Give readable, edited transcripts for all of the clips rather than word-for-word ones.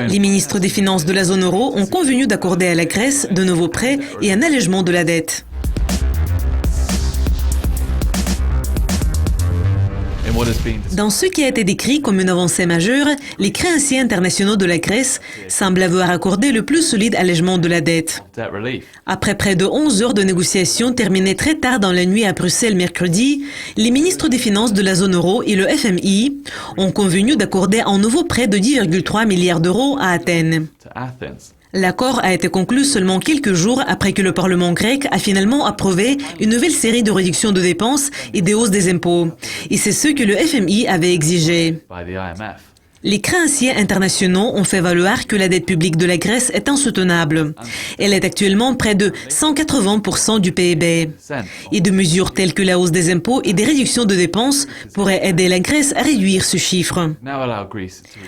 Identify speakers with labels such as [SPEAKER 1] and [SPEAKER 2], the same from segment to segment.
[SPEAKER 1] Les ministres des Finances de la zone euro ont convenu d'accorder à la Grèce de nouveaux prêts et un allègement de la dette. Dans ce qui a été décrit comme une avancée majeure, les créanciers internationaux de la Grèce semblent avoir accordé le plus solide allègement de la dette. Après près de 11 heures de négociations terminées très tard dans la nuit à Bruxelles mercredi, les ministres des Finances de la zone euro et le FMI ont convenu d'accorder un nouveau prêt de 10,3 milliards d'euros à Athènes. L'accord a été conclu seulement quelques jours après que le Parlement grec a finalement approuvé une nouvelle série de réductions de dépenses et des hausses des impôts. Et c'est ce que le FMI avait exigé. Les créanciers internationaux ont fait valoir que la dette publique de la Grèce est insoutenable. Elle est actuellement près de 180% du PIB. Et de mesures telles que la hausse des impôts et des réductions de dépenses pourraient aider la Grèce à réduire ce chiffre.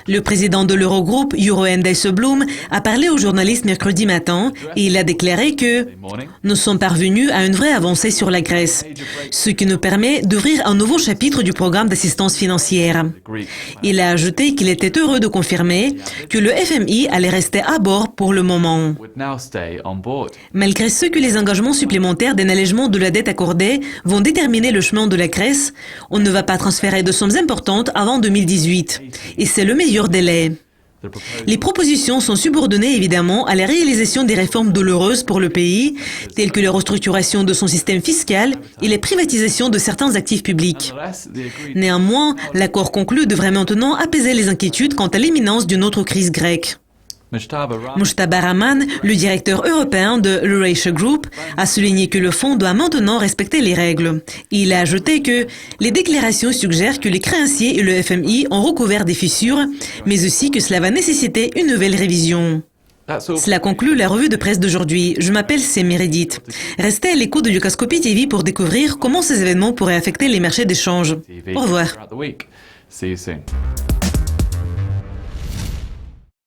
[SPEAKER 1] Le président de l'Eurogroupe, Jeroen Dijsselbloem, a parlé aux journalistes mercredi matin et il a déclaré que « Nous sommes parvenus à une vraie avancée sur la Grèce, ce qui nous permet d'ouvrir un nouveau chapitre du programme d'assistance financière. » Il a ajouté qu'il était heureux de confirmer que le FMI allait rester à bord pour le moment. Malgré ce que les engagements supplémentaires d'un allègement de la dette accordée vont déterminer le chemin de la Grèce, on ne va pas transférer de sommes importantes avant 2018. Et c'est le meilleur délai. Les propositions sont subordonnées évidemment à la réalisation des réformes douloureuses pour le pays, telles que la restructuration de son système fiscal et la privatisation de certains actifs publics. Néanmoins, l'accord conclu devrait maintenant apaiser les inquiétudes quant à l'imminence d'une autre crise grecque. Mujtaba Rahman, le directeur européen de l'Eurasia Group, a souligné que le fonds doit maintenant respecter les règles. Il a ajouté que les déclarations suggèrent que les créanciers et le FMI ont recouvert des fissures, mais aussi que cela va nécessiter une nouvelle révision. Cela conclut la revue de presse d'aujourd'hui. Je m'appelle Meredith. Restez à l'écoute de Lucascopy TV pour découvrir comment ces événements pourraient affecter les marchés d'échange. Au revoir.